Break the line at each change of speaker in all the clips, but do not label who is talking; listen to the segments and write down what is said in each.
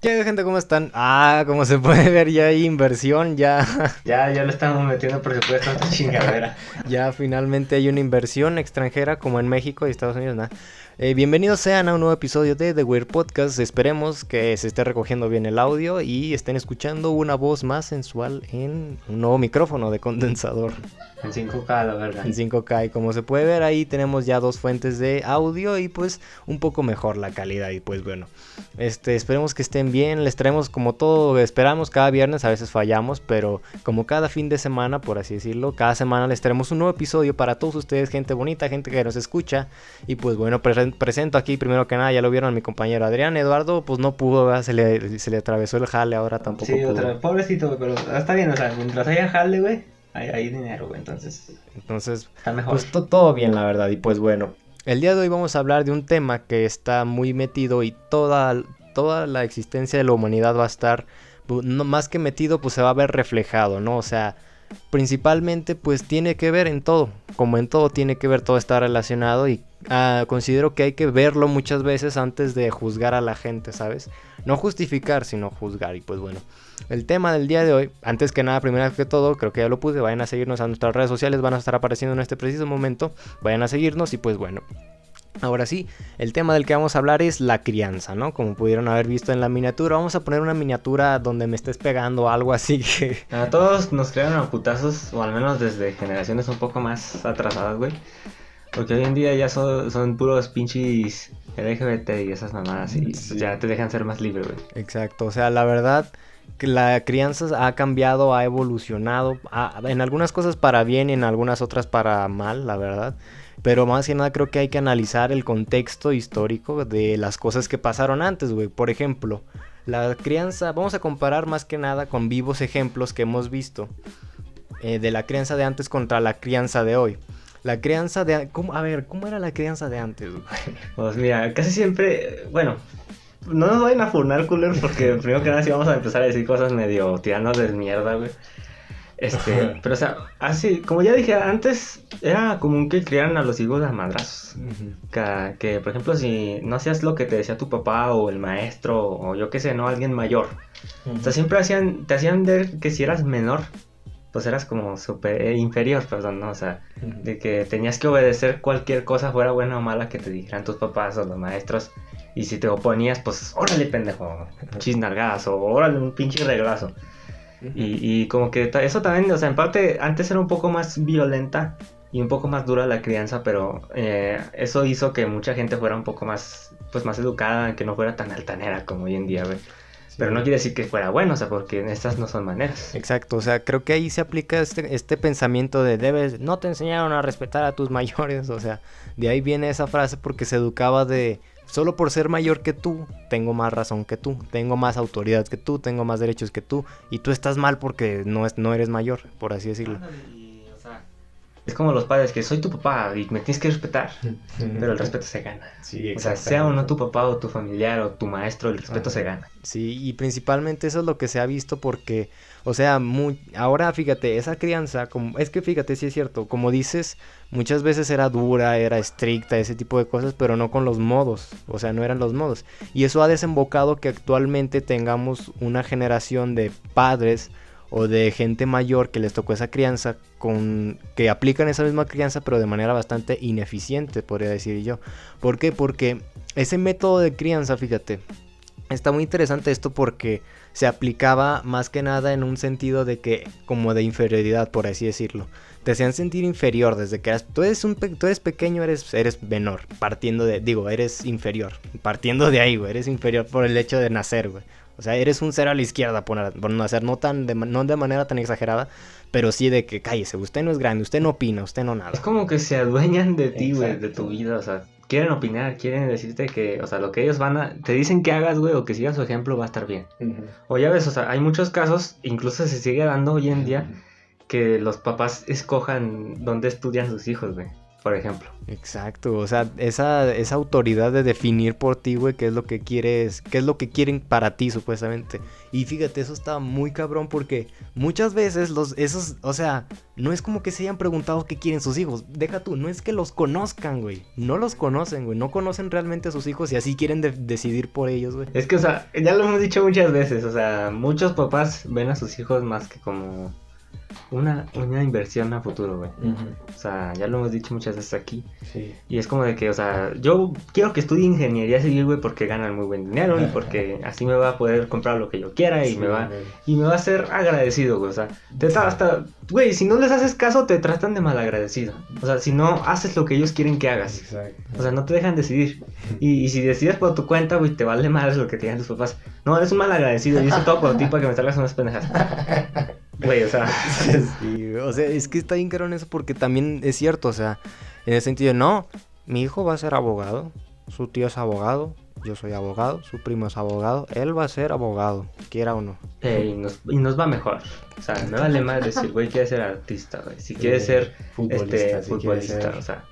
¿Qué gente? ¿Cómo están? Como se puede ver, ya hay inversión, ya
le estamos metiendo presupuesto a esta chingadera.
Ya finalmente hay una inversión extranjera como en México y Estados Unidos, ¿no? Bienvenidos sean a un nuevo episodio de The Weird Podcast. Esperemos que se esté recogiendo bien el audio y estén escuchando una voz más sensual en un nuevo micrófono de condensador.
En 5K, la verdad.
En 5K, y como se puede ver ahí tenemos ya dos fuentes de audio y pues un poco mejor la calidad. Y pues bueno, esperemos que estén bien. Les traemos como todo, esperamos cada viernes, a veces fallamos, pero como cada fin de semana, por así decirlo, cada semana les traemos un nuevo episodio para todos ustedes, gente bonita, gente que nos escucha. Y pues bueno, presento aquí primero que nada, ya lo vieron, a mi compañero Adrián. Eduardo pues no pudo, ¿verdad? Se le atravesó el jale, ahora tampoco
sí,
pudo.
Otra vez, pobrecito, pero está bien, o sea, mientras haya jale, güey, hay dinero, güey, entonces está mejor.
Pues todo bien, la verdad. Y pues bueno, el día de hoy vamos a hablar de un tema que está muy metido y toda la existencia de la humanidad va a estar, no, más que metido, pues se va a ver reflejado, ¿no? O sea, principalmente pues tiene que ver en todo, como en todo tiene que ver, todo está relacionado y considero que hay que verlo muchas veces antes de juzgar a la gente, ¿sabes? No justificar, sino juzgar. Y pues bueno, el tema del día de hoy, antes que nada, primero que todo, creo que ya lo puse, vayan a seguirnos a nuestras redes sociales, van a estar apareciendo en este preciso momento, vayan a seguirnos y pues bueno. Ahora sí, el tema del que vamos a hablar es la crianza, ¿no? Como pudieron haber visto en la miniatura, vamos a poner una miniatura donde me estés pegando algo así que...
A todos nos crearon a putazos, o al menos desde generaciones un poco más atrasadas, güey. Porque hoy en día ya son puros pinches LGBT y esas mamadas, y sí, ya te dejan ser más libre, güey.
Exacto, o sea, la verdad que la crianza ha cambiado, ha evolucionado, en algunas cosas para bien y en algunas otras para mal, la verdad. Pero más que nada creo que hay que analizar el contexto histórico de las cosas que pasaron antes, güey. Por ejemplo, la crianza, vamos a comparar más que nada con vivos ejemplos que hemos visto de la crianza de antes contra la crianza de hoy. La crianza de... ¿Cómo era la crianza de antes, güey?
Pues mira, casi siempre... Bueno, no nos vayan a furnar, culero, porque primero que nada sí vamos a empezar a decir cosas medio tiranos de mierda, güey. Pero o sea, así, como ya dije, antes era común que criaran a los hijos a madrazos. Que, por ejemplo, si no hacías lo que te decía tu papá o el maestro o yo qué sé, ¿no? Alguien mayor. O sea, siempre te hacían ver que si eras menor, pues eras como súper inferior, perdón, ¿no? O sea, de que tenías que obedecer cualquier cosa, fuera buena o mala, que te dijeran tus papás o los maestros. Y si te oponías, pues, órale, pendejo, chisnargazo, o órale, un pinche reglazo. Y como que eso también, o sea, en parte antes era un poco más violenta y un poco más dura la crianza, pero eso hizo que mucha gente fuera un poco más, pues más educada, que no fuera tan altanera como hoy en día, güey. Sí. Pero no quiere decir que fuera bueno, o sea, porque estas no son maneras.
Exacto, o sea, creo que ahí se aplica este pensamiento de no te enseñaron a respetar a tus mayores, o sea, de ahí viene esa frase porque se educaba de... Solo por ser mayor que tú, tengo más razón que tú, tengo más autoridad que tú, tengo más derechos que tú, y tú estás mal porque no eres mayor, por así decirlo.
O sea, es como los padres, que soy tu papá y me tienes que respetar, pero el respeto se gana.
Sí,
o sea, sea o no tu papá o tu familiar o tu maestro, el respeto se gana.
Sí, y principalmente eso es lo que se ha visto porque, o sea, ahora fíjate, esa crianza, es que fíjate, sí es cierto, como dices, muchas veces era dura, era estricta, ese tipo de cosas, pero no con los modos, o sea, no eran los modos. Y eso ha desembocado que actualmente tengamos una generación de padres o de gente mayor que les tocó esa crianza, que aplican esa misma crianza, pero de manera bastante ineficiente, podría decir yo. ¿Por qué? Porque ese método de crianza, fíjate, está muy interesante esto porque se aplicaba más que nada en un sentido de que, como de inferioridad, por así decirlo. Te hacían sentir inferior desde que tú eres pequeño, eres menor, eres inferior, partiendo de ahí, güey, eres inferior por el hecho de nacer, güey. O sea, eres un cero a la izquierda por nacer, no de manera tan exagerada, pero sí de que cállese, usted no es grande, usted no opina, usted no nada.
Es como que se adueñan de ti, güey, de tu vida, o sea, quieren opinar, quieren decirte que, o sea, lo que ellos te dicen que hagas, güey, o que sigas su ejemplo va a estar bien. O ya ves, o sea, hay muchos casos, incluso se sigue dando hoy en día, que los papás escojan dónde estudian sus hijos, güey. por ejemplo.
Exacto, o sea, esa autoridad de definir por ti, güey, qué es lo que quieres, qué es lo que quieren para ti, supuestamente. Y fíjate, eso está muy cabrón porque muchas veces esos, o sea, no es como que se hayan preguntado qué quieren sus hijos. Deja tú, no es que los conozcan, güey. No los conocen, güey. No conocen realmente a sus hijos y así quieren decidir por ellos, güey.
Es que, o sea, ya lo hemos dicho muchas veces, o sea, muchos papás ven a sus hijos más que como una inversión a futuro, güey. O sea, ya lo hemos dicho muchas veces aquí.
Sí.
Y es como de que, o sea, yo quiero que estudie ingeniería civil, güey, porque ganan muy buen dinero y porque así me va a poder comprar lo que yo quiera y me va a ser agradecido, güey. O sea, hasta, güey, si no les haces caso, te tratan de malagradecido. O sea, si no haces lo que ellos quieren que hagas.
Exacto.
O sea, no te dejan decidir. Y si decides por tu cuenta, güey, te vale más lo que te digan tus papás. No, eres un malagradecido. Yo hice todo por ti para que me salgas unas pendejas. Güey, o sea.
Sí, o sea, es que está bien caro en eso porque también es cierto, o sea, en el sentido de, no, mi hijo va a ser abogado, su tío es abogado, yo soy abogado, su primo es abogado, él va a ser abogado, quiera o no.
Y nos va mejor. O sea, me vale más decir, güey, quiere ser artista, güey. Si quiere ser futbolista, o sea.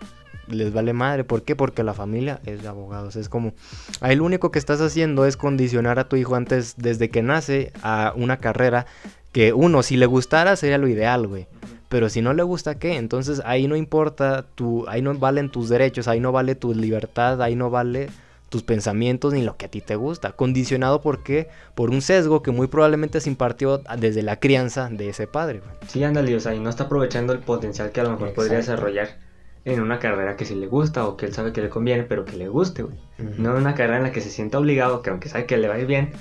Les vale madre, ¿por qué? Porque la familia es de abogados, es como, ahí lo único que estás haciendo es condicionar a tu hijo antes, desde que nace, a una carrera que uno, si le gustara sería lo ideal, güey. Pero si no le gusta, ¿qué? Entonces ahí no importa, ahí no valen tus derechos, ahí no vale tu libertad, ahí no vale tus pensamientos ni lo que a ti te gusta. Condicionado, ¿por qué? Por un sesgo que muy probablemente se impartió desde la crianza de ese padre, güey.
Sí, ándale, o sea, y no está aprovechando el potencial que a lo mejor podría desarrollar en una carrera que sí le gusta o que él sabe que le conviene, pero que le guste, güey. No en una carrera en la que se sienta obligado, que aunque sabe que le va a ir bien,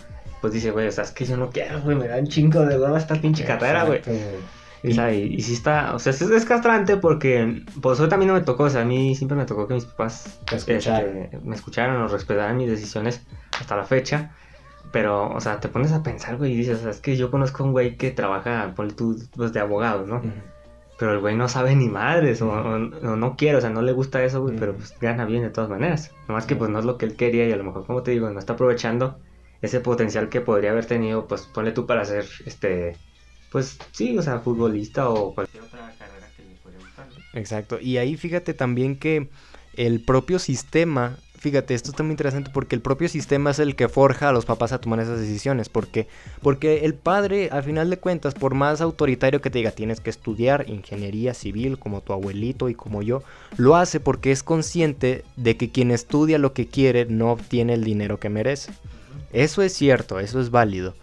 pues dice, güey, o sea, es que yo no quiero, güey, me da un chingo de hueva esta pinche carrera, güey. Y sí está, o sea, es castrante porque, pues hoy también no me tocó, o sea, a mí siempre me tocó que mis papás me escucharan o respetaran mis decisiones hasta la fecha. Pero, o sea, te pones a pensar, güey, y dices, o sea, es que yo conozco a un güey que trabaja, ponle tú, pues de abogado, ¿no? Pero el güey no sabe ni madres, o no quiere, o sea, no le gusta eso, güey, pero pues gana bien de todas maneras. Nomás que pues no es lo que él quería y a lo mejor, como te digo, no está aprovechando ese potencial que podría haber tenido, pues ponle tú para ser, pues sí, o sea, futbolista o cualquier otra carrera que le podría gustar, ¿no?
Exacto, y ahí fíjate también que el propio sistema, fíjate, esto está muy interesante porque el propio sistema es el que forja a los papás a tomar esas decisiones, porque el padre, al final de cuentas, por más autoritario que te diga, tienes que estudiar ingeniería civil como tu abuelito y como yo, lo hace porque es consciente de que quien estudia lo que quiere no obtiene el dinero que merece. Eso es cierto, eso es válido.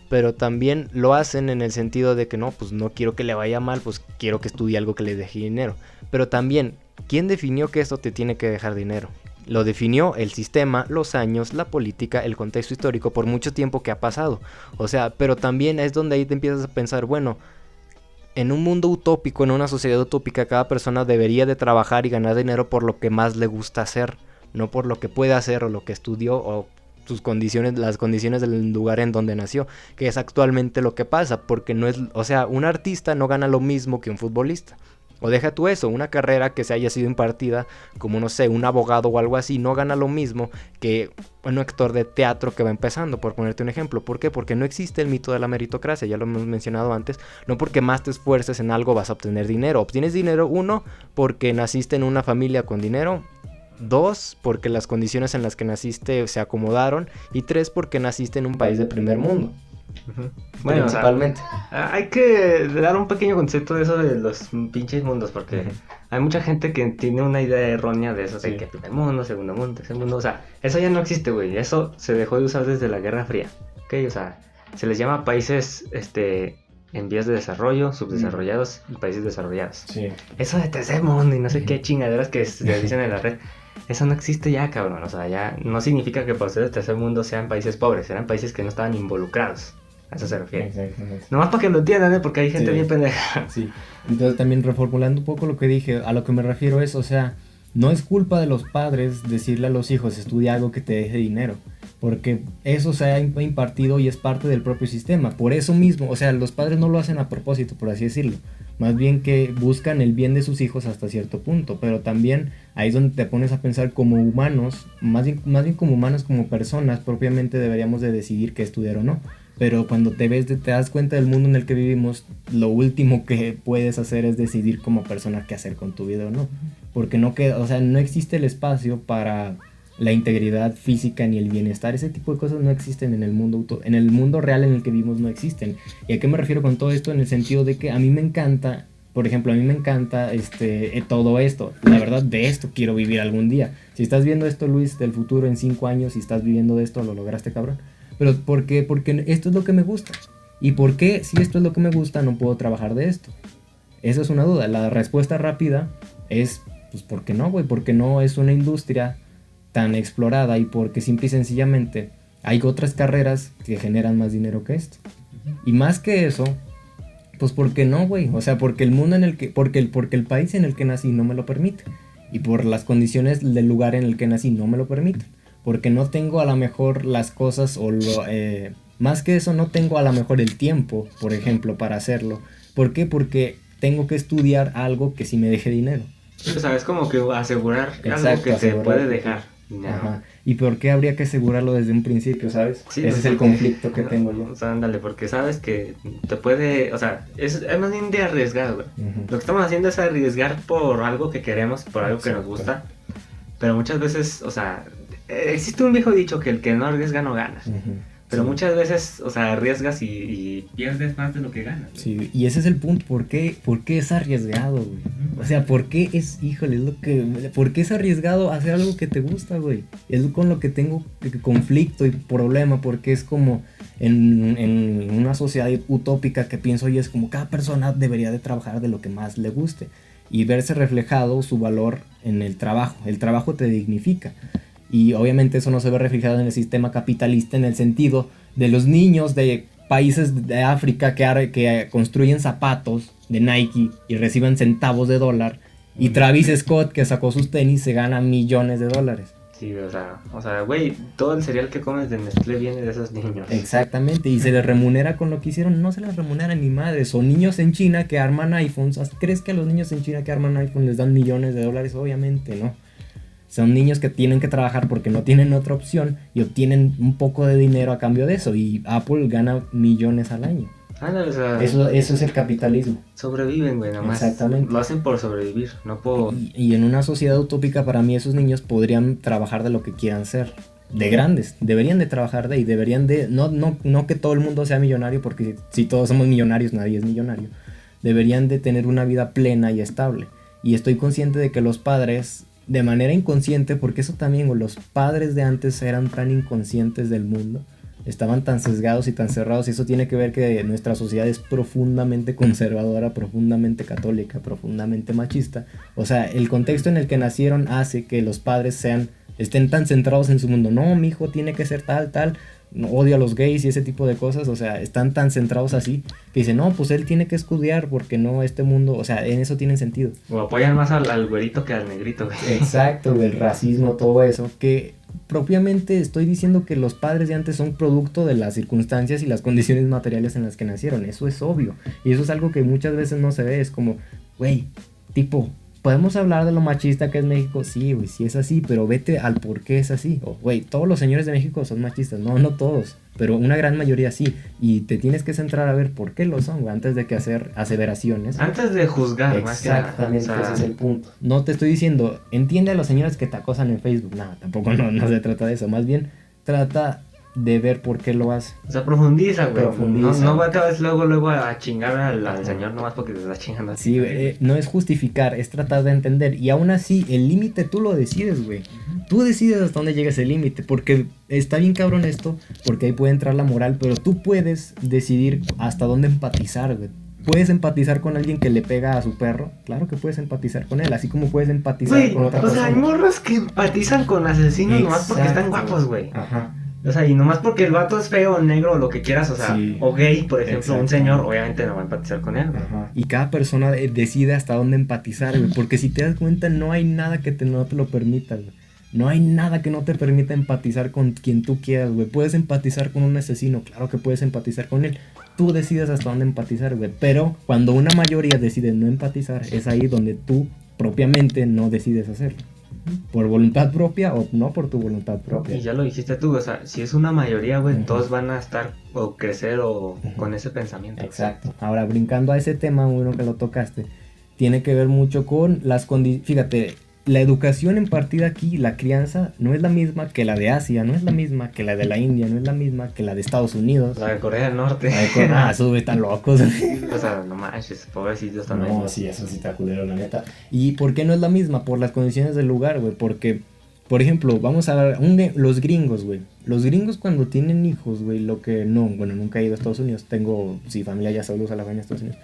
Pero también lo hacen en el sentido de que no, pues no quiero que le vaya mal, pues quiero que estudie algo que le deje dinero. Pero también, ¿quién definió que esto te tiene que dejar dinero? Lo definió el sistema, los años, la política, el contexto histórico, por mucho tiempo que ha pasado. O sea, pero también es donde ahí te empiezas a pensar, bueno, en un mundo utópico, en una sociedad utópica, cada persona debería de trabajar y ganar dinero por lo que más le gusta hacer, no por lo que puede hacer o lo que estudió o sus condiciones, las condiciones del lugar en donde nació, que es actualmente lo que pasa, porque no es, o sea, un artista no gana lo mismo que un futbolista. O deja tú eso, una carrera que se haya sido impartida como, no sé, un abogado o algo así, no gana lo mismo que un actor de teatro que va empezando, por ponerte un ejemplo. ¿Por qué? Porque no existe el mito de la meritocracia, ya lo hemos mencionado antes. No porque más te esfuerces en algo vas a obtener dinero. Obtienes dinero, uno, porque naciste en una familia con dinero. 2, porque las condiciones en las que naciste se acomodaron. Y 3, porque naciste en un país de primer mundo.
Bueno,
principalmente.
O sea, hay que dar un pequeño concepto de eso de los pinches mundos, porque hay mucha gente que tiene una idea errónea de eso, de que primer mundo, segundo mundo, tercer mundo, o sea, eso ya no existe, güey, eso se dejó de usar desde la Guerra Fría, ¿ok? O sea, se les llama países, en vías de desarrollo, subdesarrollados y países desarrollados.
Sí.
Eso de tercer mundo y no sé qué chingaderas que se dicen en la red, eso no existe ya, cabrón. O sea, ya no significa que por ser del tercer mundo sean países pobres, eran países que no estaban involucrados. A eso se refiere.
Exactamente.
Nomás para que lo entiendan, ¿eh? Porque hay gente bien pendeja.
Sí. Entonces también reformulando un poco lo que dije, a lo que me refiero es, o sea, no es culpa de los padres decirle a los hijos, estudia algo que te deje dinero. Porque eso se ha impartido y es parte del propio sistema. Por eso mismo, o sea, los padres no lo hacen a propósito, por así decirlo. Más bien que buscan el bien de sus hijos hasta cierto punto. Pero también ahí es donde te pones a pensar como humanos, más bien como humanos, como personas, propiamente deberíamos de decidir qué estudiar o no. pero cuando te das cuenta del mundo en el que vivimos, lo último que puedes hacer es decidir como persona qué hacer con tu vida o no. Porque no queda, o sea, no existe el espacio para la integridad física ni el bienestar. Ese tipo de cosas no existen en el mundo real en el que vivimos, no existen. ¿Y a qué me refiero con todo esto? En el sentido de que a mí me encanta, por ejemplo, a mí me encanta todo esto. La verdad, de esto quiero vivir algún día. Si estás viendo esto, Luis, del futuro en 5 años, y estás viviendo de esto, lo lograste, cabrón. Pero ¿por qué? Porque esto es lo que me gusta. ¿Y por qué, si esto es lo que me gusta, no puedo trabajar de esto? Esa es una duda. La respuesta rápida es, pues, ¿por qué no, güey? Porque no es una industria tan explorada y porque simple y sencillamente hay otras carreras que generan más dinero que esto. Y más que eso, pues, ¿por qué no, güey? O sea, porque el mundo en el que, porque el país en el que nací no me lo permite. Y por las condiciones del lugar en el que nací no me lo permiten. Porque no tengo a lo mejor las cosas más que eso, no tengo a lo mejor el tiempo, por ejemplo, para hacerlo. ¿Por qué? Porque tengo que estudiar algo que sí me deje dinero.
O sea, es como que asegurar
Exacto,
algo que
asegurar
te puede dejar dinero.
Ajá. ¿Y por qué habría que asegurarlo desde un principio, sabes?
Sí,
ese es el conflicto que tengo yo.
O sea, ándale, porque sabes que te puede, o sea, es más bien de arriesgar, güey. Lo que estamos haciendo es arriesgar por algo que queremos, por algo que nos gusta. Pero muchas veces, o sea, existe un viejo dicho que el que no arriesga no gana. Pero muchas veces, o sea, arriesgas y pierdes más de lo que ganas.
Sí, y ese es el punto. ¿Por qué es arriesgado, güey? O sea, ¿por qué es, híjole, ¿por qué es arriesgado hacer algo que te gusta, güey? Es con lo que tengo conflicto y problema, porque es como en una sociedad utópica que pienso yo, es como cada persona debería de trabajar de lo que más le guste y verse reflejado su valor en el trabajo. El trabajo te dignifica. Y obviamente eso no se ve reflejado en el sistema capitalista en el sentido de los niños de países de África que construyen zapatos de Nike y reciben centavos de dólar. Y Travis Scott, que sacó sus tenis, se gana millones de dólares.
Sí, o sea, güey, todo el cereal que comes de Nestlé viene de esos niños.
Exactamente, y se les remunera con lo que hicieron. No se les remunera ni madre. Son niños en China que arman iPhones. ¿Crees que a los niños en China que arman iPhones les dan millones de dólares? Obviamente no. Son niños que tienen que trabajar porque no tienen otra opción y obtienen un poco de dinero a cambio de eso. Y Apple gana millones al año.
O sea,
eso es el capitalismo.
Sobreviven, güey, nomás.
Exactamente.
Lo hacen por sobrevivir, no por...
Y en una sociedad utópica, para mí, esos niños podrían trabajar de lo que quieran ser. De grandes. Deberían de trabajar de ahí. Deberían de... No que todo el mundo sea millonario, porque si todos somos millonarios, nadie es millonario. Deberían de tener una vida plena y estable. Y estoy consciente de que los padres... de manera inconsciente, porque eso también, los padres de antes eran tan inconscientes del mundo, estaban tan sesgados y tan cerrados, y eso tiene que ver que nuestra sociedad es profundamente conservadora, profundamente católica, profundamente machista. O sea, el contexto en el que nacieron hace que los padres estén tan centrados en su mundo. No, mi hijo tiene que ser tal, no, odio a los gays y ese tipo de cosas. O sea, están tan centrados así que dicen, no, pues él tiene que estudiar porque no, este mundo, o sea, en eso tienen sentido.
O apoyan más al güerito que al negrito, güey.
Exacto, el racismo, todo eso, que propiamente estoy diciendo que los padres de antes son producto de las circunstancias y las condiciones materiales en las que nacieron. Eso es obvio, y eso es algo que muchas veces no se ve. Es como, güey, tipo, ¿podemos hablar de lo machista que es México? Sí, güey, sí es así, pero vete al por qué es así. O, güey, todos los señores de México son machistas. No todos, pero una gran mayoría sí. Y te tienes que centrar a ver por qué lo son, güey, antes de que hacer aseveraciones.
Antes de juzgar,
exactamente, ese es el punto. No te estoy diciendo, entiende a las señoras que te acosan en Facebook. No, tampoco no se trata de eso. Más bien, trata de ver por qué lo hace.
O sea, profundiza, güey. No vas luego a chingar al señor nomás porque te está chingando así.
Sí, no es justificar, es tratar de entender. Y aún así, el límite tú lo decides, güey. Tú decides hasta dónde llega ese límite. Porque está bien cabrón esto, porque ahí puede entrar la moral, pero tú puedes decidir hasta dónde empatizar, güey. ¿Puedes empatizar con alguien que le pega a su perro? Claro que puedes empatizar con él, así como puedes empatizar con otra persona.
O sea, hay morros que empatizan con asesinos nomás porque están guapos, güey.
Ajá.
O sea, y nomás porque el vato es feo, negro, o lo que quieras, o sea,
sí,
o gay, por ejemplo, un señor, obviamente no va a empatizar con él.
Ajá. Y cada persona decide hasta dónde empatizar, güey, porque si te das cuenta, no hay nada que no te lo permita, güey. No hay nada que no te permita empatizar con quien tú quieras, güey. Puedes empatizar con un asesino, claro que puedes empatizar con él. Tú decides hasta dónde empatizar, güey. Pero cuando una mayoría decide no empatizar, es ahí donde tú propiamente no decides hacerlo.
por voluntad propia o no por tu voluntad propia.
Y ya lo dijiste tú, o sea, si es una mayoría, güey, todos van a estar o crecer o con ese pensamiento.
Exacto. Ahora, brincando a ese tema, uno que lo tocaste, tiene que ver mucho con las condiciones. Fíjate, la educación impartida aquí, la crianza, no es la misma que la de Asia, no es la misma que la de la India, no es la misma que la de Estados Unidos.
La de Corea del Norte.
La de Corea, esos güey están locos.
O sea, no manches, pobrecitos también.
No, sí, eso sí está culero, la neta. ¿Y por qué no es la misma? Por las condiciones del lugar, güey. Porque, por ejemplo, vamos a ver, los gringos, güey. Los gringos cuando tienen hijos, güey, lo que no, bueno, nunca he ido a Estados Unidos. Tengo, sí, familia, ya saludos a la familia de Estados Unidos.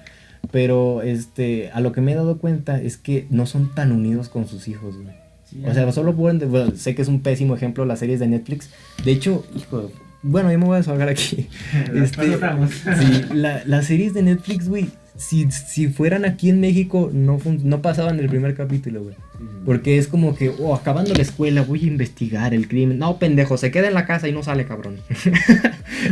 Pero, a lo que me he dado cuenta es que no son tan unidos con sus hijos, güey. Sí, o sea, solo pueden, bueno, sé que es un pésimo ejemplo las series de Netflix. De hecho, hijo, bueno, yo me voy a desahogar aquí. Sí, las series de Netflix, güey, si fueran aquí en México, no pasaban el primer capítulo, güey. Porque es como que, acabando la escuela, voy a investigar el crimen. No, pendejo, se queda en la casa y no sale, cabrón.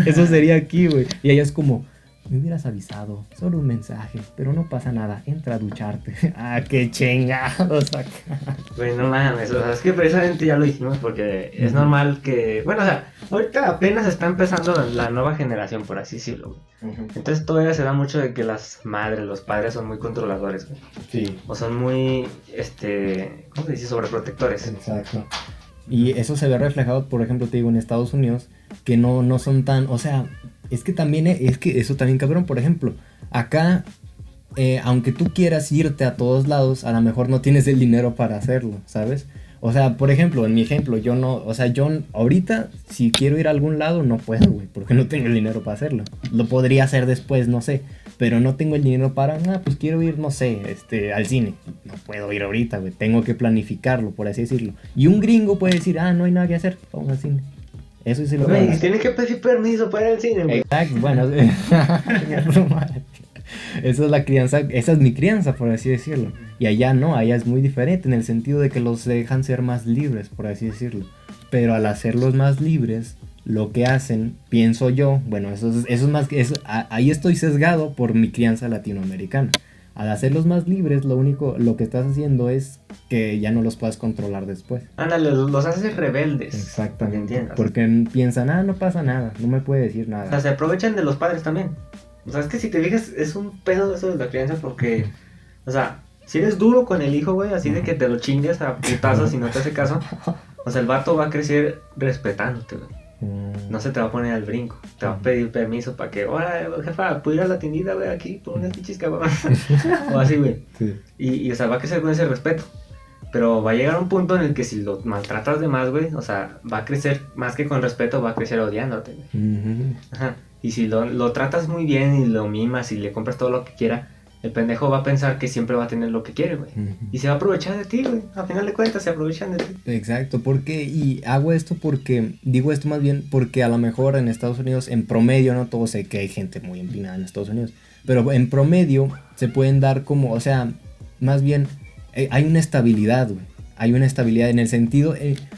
Eso sería aquí, güey. Y allá es como, me hubieras avisado, solo un mensaje, pero no pasa nada, entra a ducharte. Ah, qué chingados acá.
Güey, no mames, o sea, es que precisamente ya lo dijimos porque es normal que, bueno, o sea, ahorita apenas está empezando la nueva generación, por así decirlo, güey. Entonces todavía se da mucho de que las madres, los padres son muy controladores, güey.
Sí.
O son muy, ¿cómo se dice? Sobreprotectores.
Exacto. Y eso se ve reflejado, por ejemplo, te digo, en Estados Unidos, que no son tan, o sea, es que también, es que eso también, cabrón, por ejemplo, acá, aunque tú quieras irte a todos lados, a lo mejor no tienes el dinero para hacerlo, ¿sabes? O sea, por ejemplo, en mi ejemplo, yo ahorita, si quiero ir a algún lado, no puedo, güey, porque no tengo el dinero para hacerlo. Lo podría hacer después, no sé, pero no tengo el dinero para, pues quiero ir, no sé, al cine. No puedo ir ahorita, güey, tengo que planificarlo, por así decirlo. Y un gringo puede decir, no hay nada que hacer, vamos al cine. Eso sí lo puedo hacer.
Tienes que pedir permiso para ir al cine, güey.
Exacto, bueno, esa es la crianza, esa es mi crianza, por así decirlo. Y allá no, allá es muy diferente en el sentido de que los dejan ser más libres, por así decirlo. Pero al hacerlos más libres, lo que hacen, pienso yo, bueno, eso es más que eso, ahí estoy sesgado por mi crianza latinoamericana. Al hacerlos más libres, lo que estás haciendo es que ya no los puedas controlar después.
Ándale, los haces rebeldes.
Exactamente. Porque piensan, no pasa nada, no me puede decir nada.
O sea, se aprovechan de los padres también. O sea, es que si te fijas, es un pedo eso de la crianza porque, o sea, si eres duro con el hijo, güey, así de que te lo chingues a putazos y no te hace caso, o sea, el vato va a crecer respetándote, güey. No se te va a poner al brinco, te va a pedir permiso para que, jefa, ¿puedo ir a la tiendita, güey, aquí por unas pinches cabrón? O así, güey. Sí. Y, o sea, va a crecer con ese respeto. Pero va a llegar un punto en el que si lo maltratas de más, güey, o sea, va a crecer más que con respeto, va a crecer odiándote, güey. Ajá. Y si lo tratas muy bien y lo mimas y le compras todo lo que quiera, el pendejo va a pensar que siempre va a tener lo que quiere, güey. Y se va a aprovechar de ti, güey. A final de cuentas se aprovechan de ti.
Exacto, digo esto más bien porque a lo mejor en Estados Unidos, en promedio, no todo, sé que hay gente muy empinada en Estados Unidos, pero en promedio se pueden dar como, o sea, más bien hay una estabilidad, güey. Hay una estabilidad en el sentido,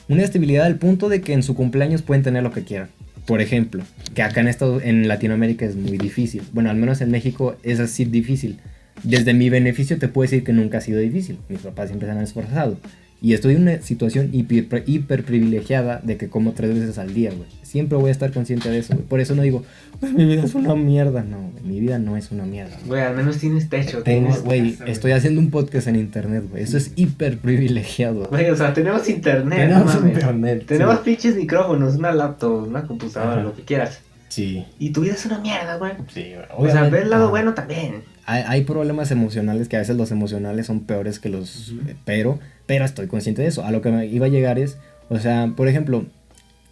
una estabilidad al punto de que en su cumpleaños pueden tener lo que quieran. Por ejemplo, que acá en Latinoamérica es muy difícil. Bueno, al menos en México es así difícil. Desde mi beneficio te puedo decir que nunca ha sido difícil. Mis papás siempre se han esforzado. Y estoy en una situación hiper privilegiada de que como 3 veces al día, güey. Siempre voy a estar consciente de eso, güey. Por eso no digo, mi vida es una mierda. No, güey, mi vida no es una mierda.
Güey, al menos tienes techo.
Güey, estoy haciendo un podcast en internet, güey. Eso es hiper privilegiado.
Güey, o sea, tenemos internet. Tenemos pinches micrófonos, una laptop, una computadora, lo que quieras.
Sí.
Y tu vida es una mierda, güey.
Sí, güey.
O sea, ve el lado bueno también.
Hay problemas emocionales que a veces los emocionales son peores que los... Pero estoy consciente de eso. A lo que me iba a llegar es... O sea, por ejemplo...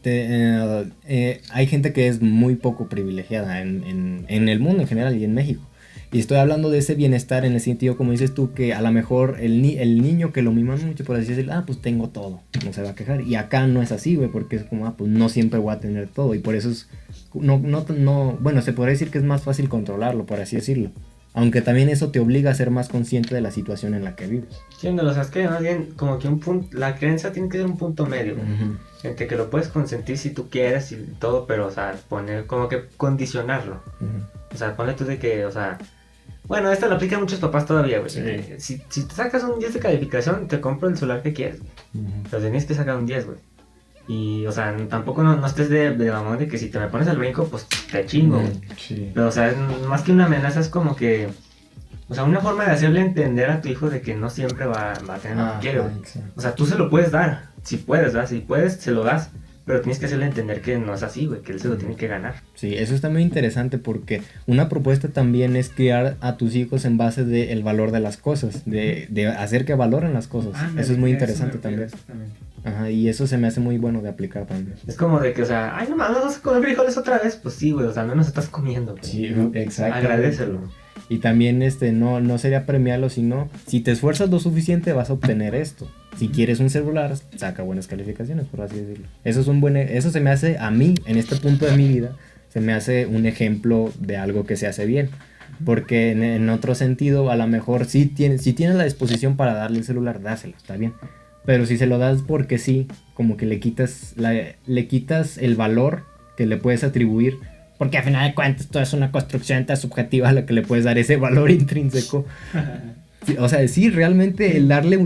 hay gente que es muy poco privilegiada en el mundo en general y en México. Y estoy hablando de ese bienestar en el sentido, como dices tú, que a lo mejor el niño que lo miman mucho, por así decirlo, pues tengo todo, no se va a quejar. Y acá no es así, güey, porque es como, pues no siempre voy a tener todo. Y por eso es... bueno, se podría decir que es más fácil controlarlo, por así decirlo. Aunque también eso te obliga a ser más consciente de la situación en la que vives.
Sí, o sea, es que más bien como que la creencia tiene que ser un punto medio, entre que lo puedes consentir si tú quieres y todo, pero, o sea, poner como que condicionarlo. O sea, ponle tú de que, o sea, Bueno, esta lo aplican muchos papás todavía, güey.
Sí.
Si te sacas un 10 de calificación, te compro el celular que quieres. Pero tienes que sacar un 10, güey. Y, o sea, tampoco no estés de mamón de que si te me pones al brinco, pues te chingo, güey.
Sí.
Pero, o sea, más que una amenaza, es como que... O sea, una forma de hacerle entender a tu hijo de que no siempre va a tener lo que quiere, güey.
Exacto.
O sea, tú se lo puedes dar. Si puedes, ¿verdad? Si puedes, se lo das. Pero tienes que hacerle entender que no es así, güey. Que él se lo tiene que ganar.
Sí, eso está muy interesante porque una propuesta también es criar a tus hijos en base del valor de las cosas, de hacer que valoren las cosas. Eso es muy interesante también.
Exactamente.
Ajá, y eso se me hace muy bueno de aplicar también.
Es como de que, o sea, ay, no mames, vamos a comer frijoles otra vez. Pues sí, güey, o sea, al menos estás comiendo, güey.
Sí, exacto.
Agradecelo.
Y también no sería premiarlo, sino si te esfuerzas lo suficiente vas a obtener esto. Si quieres un celular, saca buenas calificaciones, por así decirlo. Eso se me hace a mí, en este punto de mi vida, se me hace un ejemplo de algo que se hace bien. Porque en otro sentido, a lo mejor si tienes la disposición para darle el celular, dáselo, está bien. Pero si se lo das porque sí, como que le quitas el valor que le puedes atribuir. Porque al final de cuentas todo es una construcción tan subjetiva a la que le puedes dar ese valor intrínseco. Sí, o sea, sí, realmente el darle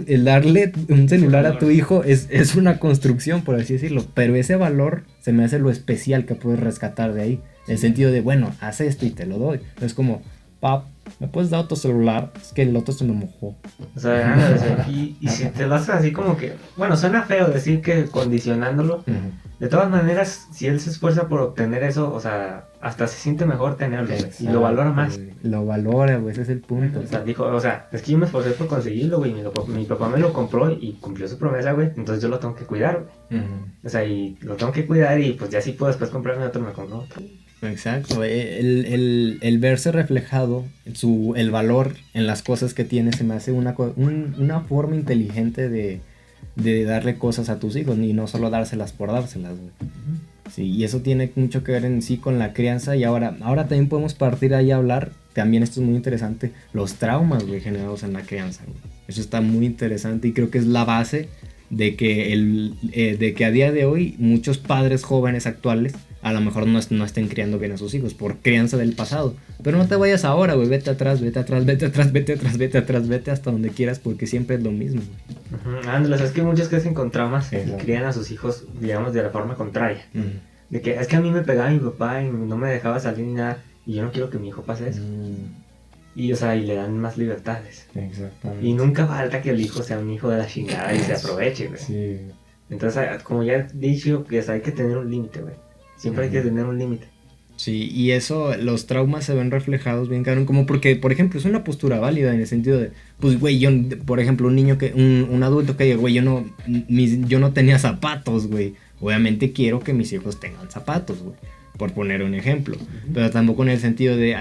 un celular a tu hijo es una construcción, por así decirlo. Pero ese valor se me hace lo especial que puedes rescatar de ahí. En el sentido de, bueno, haz esto y te lo doy. No es como, pap, ¿me puedes dar otro celular? Es que el otro se me mojó.
O sea, y si te lo haces así como que... Bueno, suena feo decir que condicionándolo. De todas maneras, si él se esfuerza por obtener eso, o sea, hasta se siente mejor tenerlo, güey, y lo valora más.
Lo valora, güey, ese es el punto.
O sea, dijo, o sea, es que yo me esforcé por conseguirlo, güey, mi papá me lo compró y cumplió su promesa, güey, entonces yo lo tengo que cuidar, güey. O sea, y lo tengo que cuidar y pues ya si puedo después comprarme otro, me compro otro.
Exacto, el verse reflejado, el valor en las cosas que tiene, se me hace una forma inteligente de darle cosas a tus hijos y no solo dárselas por dárselas, güey. Sí, y eso tiene mucho que ver en sí con la crianza. Y ahora también podemos partir ahí a hablar, también esto es muy interesante, los traumas, güey, generados en la crianza, güey. Eso está muy interesante y creo que es la base de que a día de hoy muchos padres jóvenes actuales a lo mejor no estén criando bien a sus hijos por crianza del pasado. Pero no te vayas ahora, güey, vete atrás, vete hasta donde quieras porque siempre es lo mismo, güey.
Ándale, es que muchos crecen con traumas y
Exacto.
crían a sus hijos, digamos, de la forma contraria. De que es que a mí me pegaba mi papá y no me dejaba salir ni nada y yo no quiero que mi hijo pase eso. Y, o sea, y le dan más libertades.
Exactamente.
Y nunca falta que el hijo sea un hijo de la chingada y se aproveche, güey.
Sí.
Entonces, como ya he dicho, que hay que tener un límite, güey. Siempre hay que tener un límite.
Sí, y eso, los traumas se ven reflejados bien cabrón, como porque, por ejemplo, es una postura válida en el sentido de, pues, güey, yo, por ejemplo, un adulto que diga, güey, yo no tenía zapatos, güey, obviamente quiero que mis hijos tengan zapatos, güey, por poner un ejemplo, pero tampoco en el sentido de,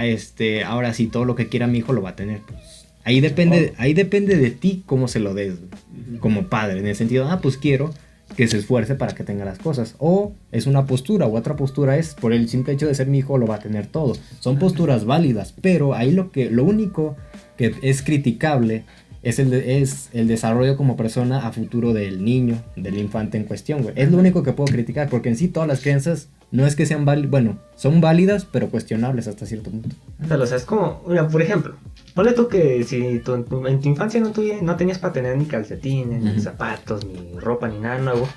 ahora sí, todo lo que quiera mi hijo lo va a tener, pues, ahí depende de ti cómo se lo des, güey, como padre, en el sentido, pues quiero que se esfuerce para que tenga las cosas, o es una postura, u otra postura es por el simple hecho de ser mi hijo lo va a tener todo. Son posturas válidas, pero ahí lo único que es criticable es el desarrollo como persona a futuro del niño, del infante en cuestión, güey. Es lo único que puedo criticar, porque en sí todas las creencias no es que sean válidas, bueno, son válidas, pero cuestionables hasta cierto punto.
O sea, es como, mira, por ejemplo, ponle tú que si en tu infancia no tenías para tener ni calcetines, ni zapatos, ni ropa, ni nada nuevo,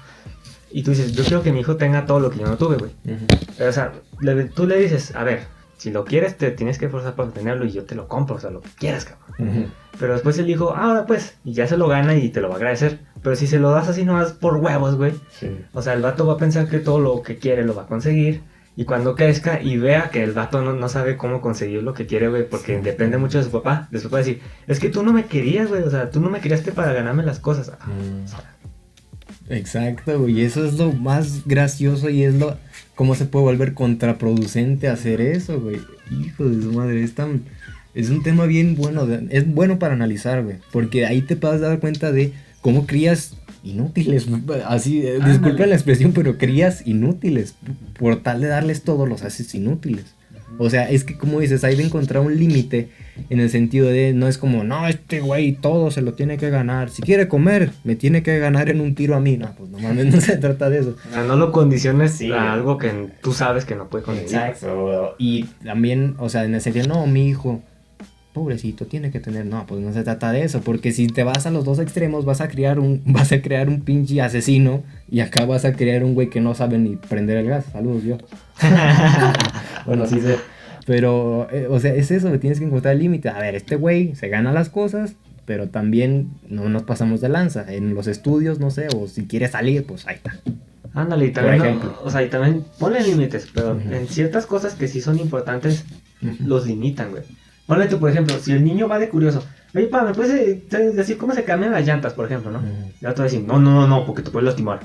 y tú dices, yo quiero que mi hijo tenga todo lo que yo no tuve, güey. Pero, o sea, tú le dices, a ver, si lo quieres, te tienes que esforzar para tenerlo y yo te lo compro, o sea, lo que quieras, cabrón. Pero después el hijo, ahora pues, y ya se lo gana y te lo va a agradecer. Pero si se lo das así nomás por huevos, güey, o sea, el vato va a pensar que todo lo que quiere lo va a conseguir. Y cuando crezca y vea que el vato no sabe cómo conseguir lo que quiere, güey, porque depende mucho de su papá, de su papá decir, es que tú no me querías, güey, o sea, tú no me querías para ganarme las cosas. O sea,
exacto, güey, eso es lo más gracioso y es cómo se puede volver contraproducente hacer eso, güey. Hijo de su madre, es un tema bien bueno, es bueno para analizar, güey, porque ahí te puedes dar cuenta de cómo crías inútiles, así, disculpen la expresión, pero crías inútiles, por tal de darles todo los haces inútiles. O sea, es que como dices, hay de encontrar un límite en el sentido de, no es como, no, este güey todo se lo tiene que ganar, si quiere comer, me tiene que ganar en un tiro a mí, no, pues no mames, no se trata de eso.
O sea, no lo condiciones a algo que tú sabes que no puede conseguir.
Exacto, y también, o sea, en el sentido, no, mi hijo, pobrecito, tiene que tener, no, pues no se trata de eso, porque si te vas a los dos extremos vas a crear un pinche asesino y acá vas a crear un güey que no sabe ni prender el gas. Saludos, yo. Bueno, sí sé. Pero, o sea, es eso, tienes que encontrar el límite. A ver, este güey se gana las cosas, pero también no nos pasamos de lanza. En los estudios, no sé, o si quiere salir, pues ahí está.
Ándale, y también, o sea, y también ponle límites, pero en ciertas cosas que sí son importantes, los limitan, güey. Ponle tú, por ejemplo, si el niño va de curioso, oye, pa, ¿me puedes decir cómo se cambian las llantas, por ejemplo, no? Ya te voy a decir, no, porque te puedes lastimar.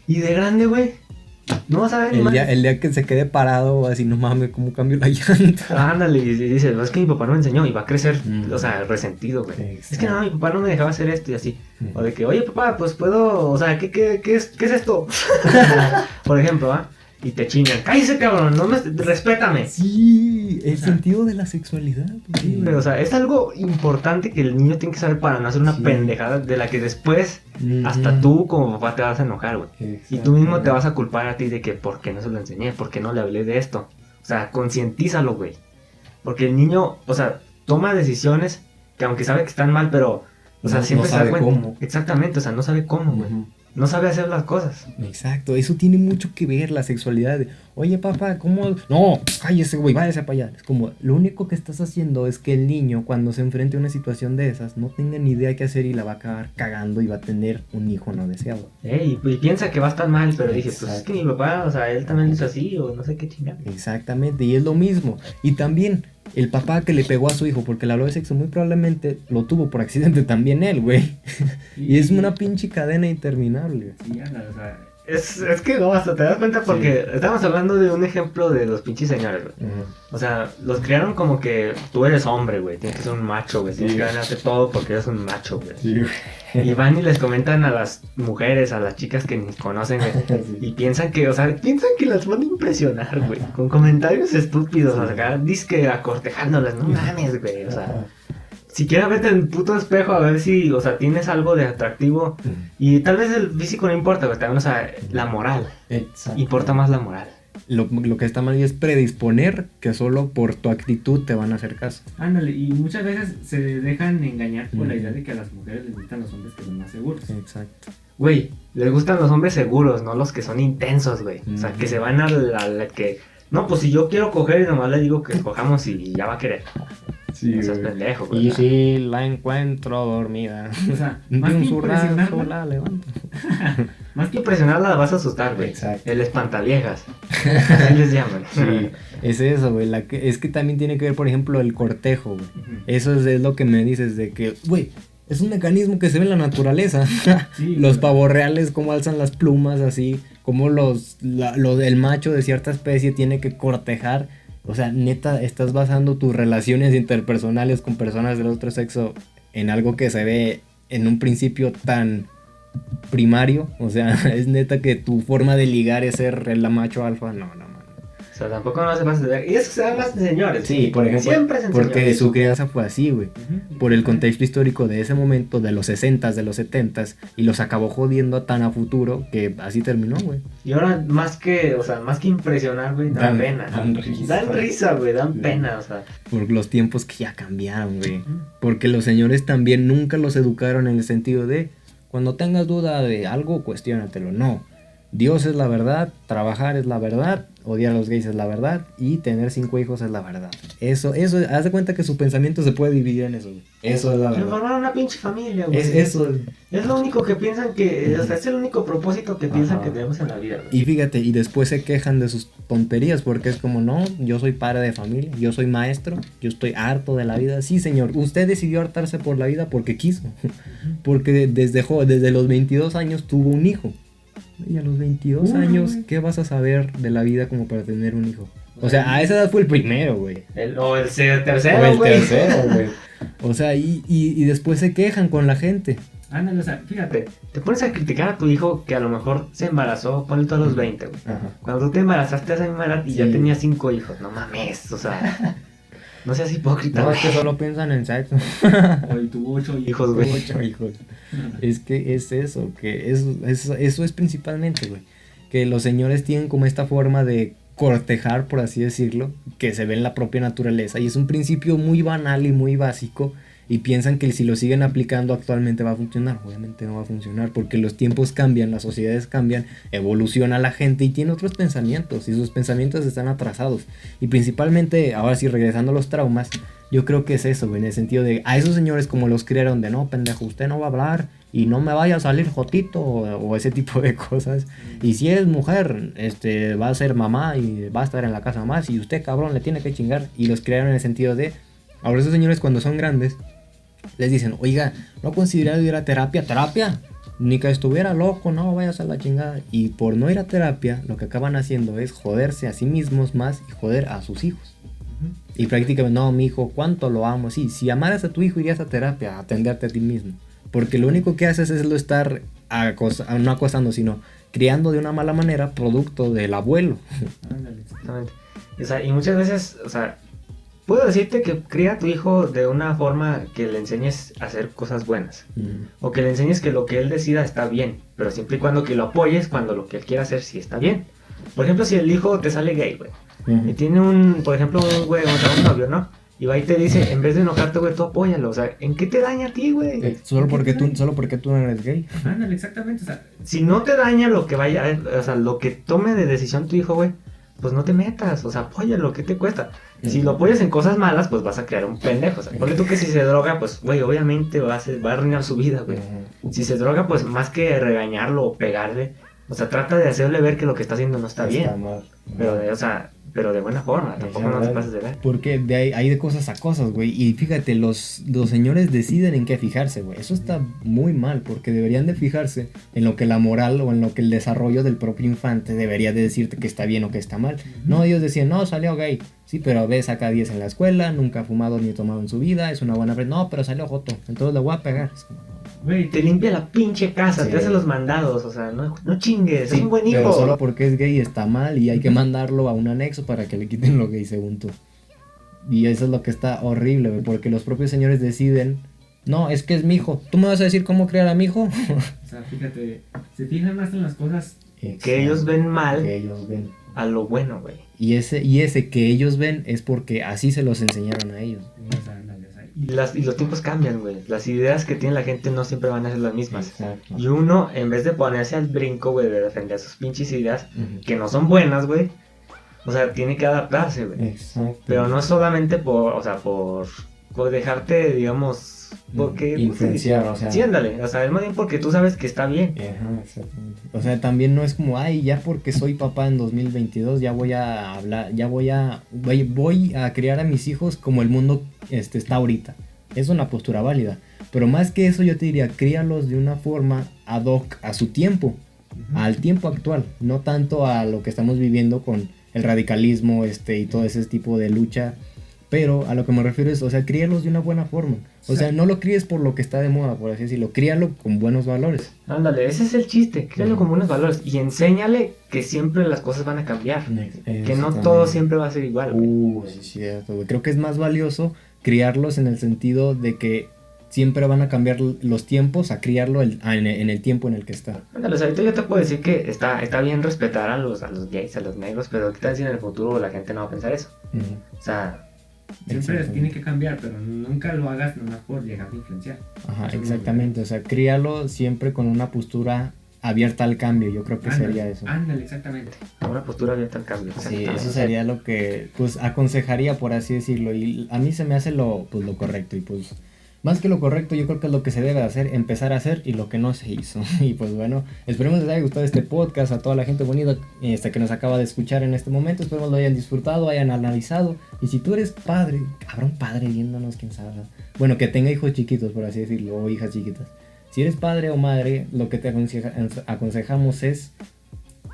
Y de grande, güey, no vas a ver
el día que se quede parado, así, no mames, ¿cómo cambio la llanta?
Ándale, y dices, es que mi papá no me enseñó, y va a crecer, o sea, resentido, güey. Es que no, mi papá no me dejaba hacer esto y así. O de que, oye, papá, pues puedo, o sea, ¿qué es esto? Por ejemplo, ¿ah? Y te chingan, cállese, cabrón, respétame.
Sí, el sentido de la sexualidad.
Sí, pero, o sea, es algo importante que el niño tiene que saber para no hacer una pendejada de la que después hasta tú como papá te vas a enojar, güey. Y tú mismo te vas a culpar a ti de que por qué no se lo enseñé, por qué no le hablé de esto. O sea, concientízalo, güey. Porque el niño, o sea, toma decisiones que aunque sabe que están mal, pero, o sea, siempre
no sabe
se da cuenta.
cómo.
Exactamente, o sea, no sabe cómo, güey. No sabe hacer las cosas.
Exacto, eso tiene mucho que ver, la sexualidad. Oye, papá, ¿cómo? No, cállese, güey, váyase para allá. Es como, lo único que estás haciendo es que el niño, cuando se enfrente a una situación de esas, no tenga ni idea qué hacer y la va a acabar cagando y va a tener un hijo no deseado.
Y piensa que va a estar mal, pero dije, pues es que mi papá, o sea, él también lo hizo así, o no sé qué chingada.
Exactamente, y es lo mismo. Y también, el papá que le pegó a su hijo porque le habló de sexo, muy probablemente lo tuvo por accidente también él, güey. Y es una pinche cadena interminable.
Sí, o sea, es que no, hasta te das cuenta porque estamos hablando de un ejemplo de los pinches señores, güey. O sea, los criaron como que tú eres hombre, güey, tienes que ser un macho, güey, tienes que ganarte todo porque eres un macho, güey. Sí, y van y les comentan a las mujeres, a las chicas que ni conocen, güey, y piensan que, o sea, las van a impresionar, güey, con comentarios estúpidos, o sea, disque acortejándolas, no mames, güey, o sea... Siquiera vete en el puto espejo a ver si, o sea, tienes algo de atractivo. Y tal vez el físico no importa, pero también, o sea, la moral. Exacto. Importa más la moral.
Lo que está mal es predisponer que solo por tu actitud te van a hacer caso.
Ándale, y muchas veces se dejan engañar por la idea de que a las mujeres les gustan los hombres que son más seguros.
Exacto.
Güey, les gustan los hombres seguros, no los que son intensos, güey. O sea, que se van a la que... No, pues si yo quiero coger y nomás le digo que cojamos y ya va a querer.
Sí,
no seas pendejo, güey.
Y si la encuentro dormida.
O sea, más que impresionarla,
levanta.
Más que impresionarla la vas a asustar, güey.
Exacto.
El espantaliejas. Así les llaman.
Sí, es eso, güey. Es que también tiene que ver, por ejemplo, el cortejo, güey. Eso es lo que me dices de que, güey, es un mecanismo que se ve en la naturaleza. Sí, los pavos reales, cómo alzan las plumas, así. Como el macho de cierta especie tiene que cortejar. O sea, neta, estás basando tus relaciones interpersonales con personas del otro sexo en algo que se ve en un principio tan primario. O sea, es neta que tu forma de ligar es ser el macho alfa. No, man.
O sea, tampoco no se pasa de ver. Y eso se da más de señores.
Sí, por ejemplo.
Siempre es en
porque
señores.
Su crianza fue así, güey. Por el contexto histórico de ese momento, de los 60s, de los 70s. Y los acabó jodiendo tan a futuro que así terminó, güey.
Y ahora, más que impresionar, güey, dan pena. Dan risa, güey, dan pena, o sea.
Por los tiempos que ya cambiaron, güey. Porque los señores también nunca los educaron en el sentido de, cuando tengas duda de algo, cuestiónatelo. No. Dios es la verdad, trabajar es la verdad, odiar a los gays es la verdad y tener 5 hijos es la verdad. Eso, haz de cuenta que su pensamiento se puede dividir en eso, güey. Eso es la verdad.
Formar una pinche familia, güey.
Eso.
Es lo único que piensan que, o sea, es el único propósito que piensan que tenemos en la vida, güey.
Y fíjate, y después se quejan de sus tonterías porque es como, no, yo soy padre de familia, yo soy maestro, yo estoy harto de la vida. Sí, señor, usted decidió hartarse por la vida porque quiso. Porque desde los 22 años tuvo un hijo. Y a los 22 años, ¿qué vas a saber de la vida como para tener un hijo? O sea, a esa edad fue el primero, güey.
O el tercero, güey.
O sea, y después se quejan con la gente.
Ándale, o sea, fíjate, te pones a criticar a tu hijo que a lo mejor se embarazó, ponle todos los 20, güey. Cuando tú te embarazaste a esa misma edad y ya tenías 5 hijos, no mames, o sea... No seas hipócrita.
No, es que solo piensan en sexo.
Hoy tuvo 8
hijos, güey.
8 hijos. Es que es eso, que eso es principalmente, güey. Que los señores tienen como esta forma de cortejar, por así decirlo, que se ve en la propia naturaleza. Y es un principio muy banal y muy básico. Y piensan que si lo siguen aplicando actualmente va a funcionar. Obviamente no va a funcionar porque los tiempos cambian, las sociedades cambian, evoluciona la gente y tiene otros pensamientos. Y sus pensamientos están atrasados. Y principalmente, ahora sí, regresando a los traumas, yo creo que es eso, güey, en el sentido de a esos señores como los criaron de no, pendejo, usted no va a hablar y no me vaya a salir jotito o ese tipo de cosas. Y si eres mujer, va a ser mamá y va a estar en la casa más y usted, cabrón, le tiene que chingar. Y los criaron en el sentido de, ahora esos señores cuando son grandes, les dicen, oiga, ¿no considera ir a terapia? ¿Terapia? Ni que estuviera loco, no vayas a la chingada. Y por no ir a terapia, lo que acaban haciendo es joderse a sí mismos más y joder a sus hijos. Y prácticamente, no, mi hijo, cuánto lo amo. Sí, si amaras a tu hijo, irías a terapia, a atenderte a ti mismo. Porque lo único que haces es lo estar no acosando, sino criando de una mala manera, producto del abuelo.
Exactamente. O sea, y muchas veces, o sea, puedo decirte que cría a tu hijo de una forma que le enseñes a hacer cosas buenas. O que le enseñes que lo que él decida está bien. Pero siempre y cuando que lo apoyes cuando lo que él quiera hacer sí está bien. Por ejemplo, si el hijo te sale gay, güey. Y tiene por ejemplo, un güey, o sea, un novio, ¿no? Y va y te dice, en vez de enojarte, güey, tú apóyalo. O sea, ¿en qué te daña a ti, güey?
Solo porque tú no eres gay.
Ándale, exactamente, o sea,
Si no te daña lo que vaya, o sea, lo que tome de decisión tu hijo, güey, pues no te metas, o sea, apóyalo, ¿qué te cuesta? Si lo apoyas en cosas malas, pues vas a crear un pendejo, o sea, ponle tú que si se droga, pues, güey, obviamente va a arruinar su vida, güey. Si se droga, pues, más que regañarlo o pegarle, o sea, trata de hacerle ver que lo que está haciendo no está bien.
Mal.
Pero de buena forma, tampoco no te pases de ver.
Porque hay de cosas a cosas, güey. Y fíjate, los señores deciden en qué fijarse, güey. Eso está muy mal, porque deberían de fijarse en lo que la moral o en lo que el desarrollo del propio infante debería de decirte que está bien o que está mal. No, ellos decían, no, salió gay. Sí, pero ve, saca 10 en la escuela, nunca ha fumado ni tomado en su vida, es una buena persona. No, pero salió joto, entonces le voy a pegar. Es como,
güey, te limpia la pinche casa,
Sí.
te hace los mandados, o sea, no chingues, es un buen hijo.
Pero solo porque es gay está mal y hay que mandarlo a un anexo para que le quiten lo gay según tú. Y eso es lo que está horrible, güey, porque los propios señores deciden, no, es que es mi hijo, ¿tú me vas a decir cómo criar a mi hijo?
o sea, fíjate, se fijan más en las cosas.
Que ellos ven mal
Que ellos ven.
a lo bueno, güey.
Y ese que ellos ven es porque así se los enseñaron a ellos.
O sea, ándale, o sea,
Y los tiempos cambian, güey. Las ideas que tiene la gente no siempre van a ser las mismas.
Exacto.
Y uno, en vez de ponerse al brinco, güey, de defender sus pinches ideas,
Ujú.
que no son buenas, güey, o sea, tiene que adaptarse, güey.
Exacto.
Pero no solamente por dejarte, digamos, porque...
Influenciar, o sea.
Sí, ándale, o sea, es más bien porque tú sabes que está bien.
Ajá, exactamente. O sea, también no es como, ay, ya porque soy papá en 2022, ya voy a hablar, voy a criar a mis hijos como el mundo está ahorita. Es una postura válida. Pero más que eso, yo te diría, críalos de una forma ad hoc a su tiempo, al tiempo actual, no tanto a lo que estamos viviendo con el radicalismo y todo ese tipo de lucha. Pero a lo que me refiero es, o sea, críalos de una buena forma. O sea, no lo críes por lo que está de moda, por así decirlo. Críalo con buenos valores.
Ándale, ese es el chiste, créalo con buenos valores y enséñale que siempre las cosas van a cambiar, que no todo siempre va a ser igual, güey.
Sí, es cierto, güey. Creo que es más valioso criarlos en el sentido de que siempre van a cambiar los tiempos a criarlo en el tiempo en el que está.
Ándale, o sea, ahorita yo te puedo decir que está bien respetar a los gays, a los negros, pero ¿qué tal si en el futuro la gente no va a pensar eso? O sea,
siempre tiene que cambiar, pero nunca lo hagas nomás por llegar a influenciar.
Ajá,
Eso es
exactamente. O sea, críalo siempre con una postura abierta al cambio. Yo creo que
Ándale,
sería eso.
Ándale, exactamente.
una postura abierta al cambio.
Sí,
exactamente.
eso sería lo que, pues, aconsejaría, por así decirlo. Y a mí se me hace lo correcto. Y pues, más que lo correcto, yo creo que es lo que se debe hacer, empezar a hacer y lo que no se hizo. Y pues bueno, esperemos les haya gustado este podcast, a toda la gente bonita que nos acaba de escuchar en este momento. Esperemos lo hayan disfrutado, hayan analizado. Y si tú eres padre, cabrón padre viéndonos, quién sabe. Bueno, que tenga hijos chiquitos, por así decirlo, o hijas chiquitas. Si eres padre o madre, lo que te aconsejamos es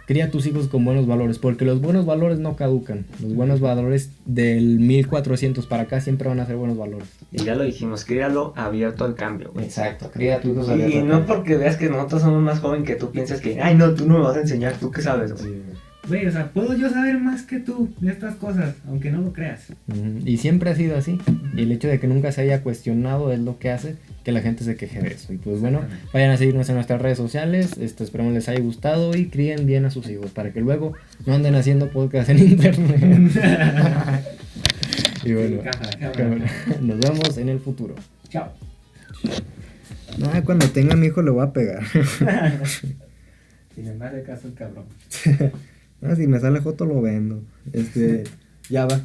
cría a tus hijos con buenos valores, porque los buenos valores no caducan. Los buenos valores del 1400 para acá siempre van a ser buenos valores.
Y ya lo dijimos, críalo abierto al cambio, güey.
Exacto, cría a tus hijos
Y
abiertos al
no
cambio.
porque veas que nosotros somos más jóvenes que tú pienses que, ay, no, tú no me vas a enseñar, tú qué sabes, güey.
Sí.
Güey, o sea, puedo yo saber más que tú de estas cosas, aunque no lo creas.
Ujú. Y siempre ha sido así. Y el hecho de que nunca se haya cuestionado es lo que hace que la gente se queje de eso. Y pues bueno, vayan a seguirnos en nuestras redes sociales, esperemos les haya gustado y críen bien a sus hijos para que luego no anden haciendo podcast en internet. Y bueno, nos vemos en el futuro.
Chao.
No, cuando tenga a mi hijo le voy a pegar.
Si me hace caso el cabrón.
Si me sale joto lo vendo. Ya va.